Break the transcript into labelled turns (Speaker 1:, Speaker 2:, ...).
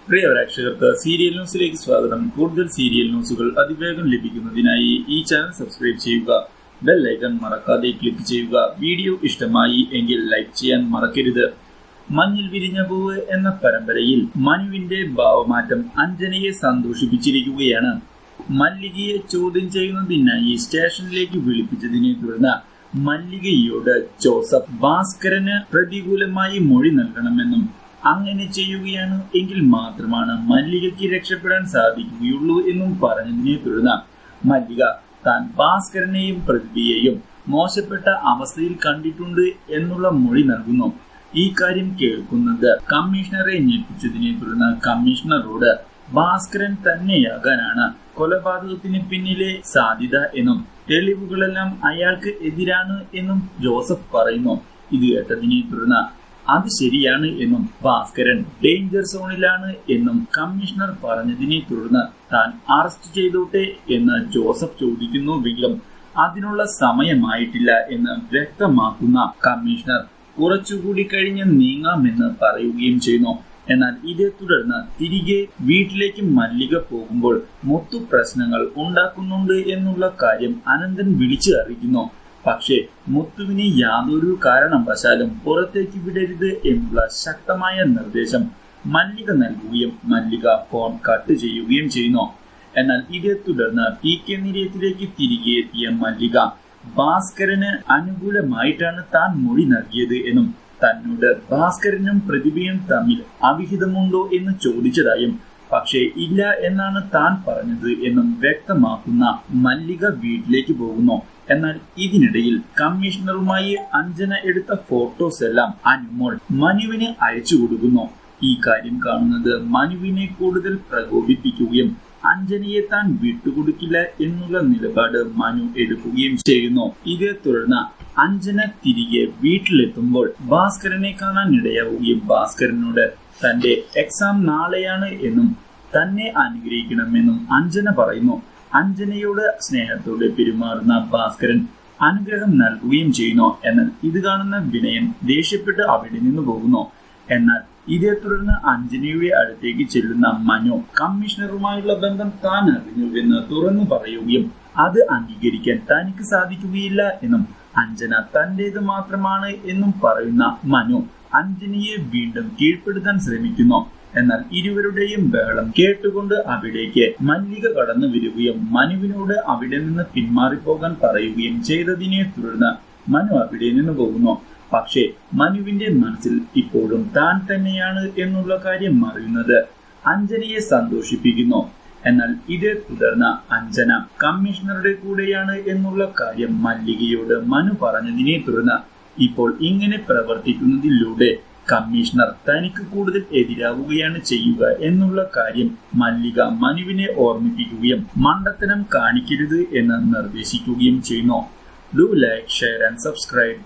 Speaker 1: പ്രിയ പ്രേക്ഷകർക്ക് സീരിയൽ ന്യൂസിലേക്ക് സ്വാഗതം. കൂടുതൽ സീരിയൽ ന്യൂസുകൾ അതിവേഗം ലഭിക്കുന്നതിനായി ഈ ചാനൽ സബ്സ്ക്രൈബ് ചെയ്യുക. ബെൽ ഐക്കൺ മറക്കാതെ ക്ലിക്ക് ചെയ്യുക. വീഡിയോ ഇഷ്ടമായി എങ്കിൽ ലൈക്ക് ചെയ്യാൻ മറക്കരുത്. മഞ്ഞിൽ വിരിഞ്ഞ പൂവ് എന്ന പരമ്പരയിൽ മനുവിന്റെ ഭാവമാറ്റം അഞ്ജനയെ സന്തോഷിപ്പിച്ചിരിക്കുകയാണ്. മല്ലികയെ ചോദ്യം ചെയ്യുന്നതിനായി സ്റ്റേഷനിലേക്ക് വിളിപ്പിച്ചതിനെ തുടർന്ന് മല്ലികയോട് ജോസഫ് ഭാസ്കരന് പ്രതികൂലമായി മൊഴി നൽകണമെന്നും അങ്ങനെ ചെയ്യുകയാണ് എങ്കിൽ മാത്രമാണ് മല്ലികയ്ക്ക് രക്ഷപ്പെടാൻ സാധിക്കുകയുള്ളൂ എന്നും പറഞ്ഞതിനെ തുടർന്ന് മല്ലിക താൻ ഭാസ്കരനെയും പ്രതിഭയെയും മോശപ്പെട്ട അവസ്ഥയിൽ കണ്ടിട്ടുണ്ട് എന്നുള്ള മൊഴി നൽകുന്നു. ഈ കാര്യം കേൾക്കുന്നത് കമ്മീഷണറെ ഞെട്ടിച്ചതിനെ തുടർന്ന് കമ്മീഷണറോട് ഭാസ്കരൻ തന്നെയാകാനാണ് കൊലപാതകത്തിന് പിന്നിലെ സാധ്യത എന്നും തെളിവുകളെല്ലാം അയാൾക്ക് എതിരാണ് എന്നും ജോസഫ് പറയുന്നു. ഇത് കേട്ടതിനെ തുടർന്ന് അത് ശരിയാണ് എന്നും ഭാസ്കരൻ ഡേഞ്ചർ സോണിലാണ് എന്നും കമ്മീഷണർ പറഞ്ഞതിനെ തുടർന്ന് താൻ അറസ്റ്റ് ചെയ്തോട്ടെ എന്ന് ജോസഫ് ചോദിക്കുന്നുവെങ്കിലും അതിനുള്ള സമയമായിട്ടില്ല എന്ന് വ്യക്തമാക്കുന്ന കമ്മീഷണർ കുറച്ചുകൂടി കഴിഞ്ഞ് നീങ്ങാമെന്ന് പറയുകയും ചെയ്യുന്നു. എന്നാൽ ഇതേ തുടർന്ന് തിരികെ വീട്ടിലേക്ക് മല്ലിക പോകുമ്പോൾ മുത്തു പ്രശ്നങ്ങൾ ഉണ്ടാക്കുന്നുണ്ട് എന്നുള്ള കാര്യം അനന്തൻ വിളിച്ചു അറിയിക്കുന്നു. പക്ഷേ മുത്തുവിനെ യാതൊരു കാരണവശാലും പുറത്തേക്ക് വിടരുത് എന്നുള്ള ശക്തമായ നിർദ്ദേശം മല്ലിക നൽകുകയും മല്ലിക ഫോൺ കട്ട് ചെയ്യുകയും ചെയ്യുന്നു. എന്നാൽ ഇതേ തുടർന്ന് PK നിലയത്തിലേക്ക് തിരികെ എത്തിയ മല്ലിക ഭാസ്കരന് അനുകൂലമായിട്ടാണ് താൻ മൊഴി നൽകിയത് എന്നും തന്നോട് ഭാസ്കരനും പ്രതിഭയും തമ്മിൽ അവിഹിതമുണ്ടോ എന്ന് ചോദിച്ചതായും പക്ഷേ ഇല്ല എന്നാണ് താൻ പറഞ്ഞത് എന്നും വ്യക്തമാക്കുന്ന മല്ലിക വീട്ടിലേക്ക് പോകുന്നു. എന്നാൽ ഇതിനിടയിൽ കമ്മീഷണറുമായി അഞ്ജന എടുത്ത ഫോട്ടോസ് എല്ലാം അനുമോൾ മനുവിന് അയച്ചു കൊടുക്കുന്നു. ഈ കാര്യം കാണുന്നത് മനുവിനെ കൂടുതൽ പ്രകോപിപ്പിക്കുകയും അഞ്ജനയെ താൻ വിട്ടുകൊടുക്കില്ല എന്നുള്ള നിലപാട് മനു എടുക്കുകയും ചെയ്യുന്നു. ഇതേ തുടർന്ന് അഞ്ജന തിരികെ വീട്ടിലെത്തുമ്പോൾ ഭാസ്കരനെ കാണാൻ ഇടയാവുകയും ഭാസ്കരനോട് തന്റെ എക്സാം നാളെയാണ് എന്നും തന്നെ അനുഗ്രഹിക്കണമെന്നും അഞ്ജന പറയുന്നു. അഞ്ജനയോട് സ്നേഹത്തോടെ പെരുമാറുന്ന ഭാസ്കരൻ അനുഗ്രഹം നൽകുകയും ചെയ്യുന്നു. എന്നാൽ ഇത് കാണുന്ന വിനയൻ ദേഷ്യപ്പെട്ട് അവിടെ നിന്ന് പോകുന്നു. എന്നാൽ ഇതേ തുടർന്ന് അഞ്ജനയുടെ അടുത്തേക്ക് ചെല്ലുന്ന മനു കമ്മീഷണറുമായുള്ള ബന്ധം താൻ അറിഞ്ഞുവെന്ന് തുറന്നു പറയുകയും അത് അംഗീകരിക്കാൻ തനിക്ക് സാധിക്കുകയില്ല എന്നും അഞ്ജന തന്റേത് മാത്രമാണ് എന്നും പറയുന്ന മനു അഞ്ജനയെ വീണ്ടും കീഴ്പ്പെടുത്താൻ ശ്രമിക്കുന്നു. എന്നാൽ ഇരുവരുടെയും ബഹളം കേട്ടുകൊണ്ട് അവിടേക്ക് മല്ലിക കടന്നു വരികയും മനുവിനോട് അവിടെ നിന്ന് പിന്മാറിപ്പോകാൻ പറയുകയും ചെയ്തതിനെ തുടർന്ന് മനു അവിടെ നിന്ന് പോകുന്നു. പക്ഷേ മനുവിന്റെ മനസ്സിൽ ഇപ്പോഴും താൻ തന്നെയാണ് എന്നുള്ള കാര്യം അറിയുന്നത് അഞ്ജനയെ സന്തോഷിപ്പിക്കുന്നു. എന്നാൽ ഇതേ തുടർന്ന് അഞ്ജന കമ്മീഷണറുടെ കൂടെയാണ് എന്നുള്ള കാര്യം മല്ലികയോട് മനു പറഞ്ഞതിനെ തുടർന്ന് ഇപ്പോൾ ഇങ്ങനെ പ്രവർത്തിക്കുന്നതിലൂടെ കമ്മീഷണർ തനിക്ക് കൂടുതൽ എതിരാവുകയാണ് ചെയ്യുക എന്നുള്ള കാര്യം മല്ലിക മനുവിനെ ഓർമ്മിപ്പിക്കുകയും മണ്ടത്തരം കാണിക്കരുത് എന്ന് നിർദ്ദേശിക്കുകയും ചെയ്യുന്നു. Do like, share and subscribe.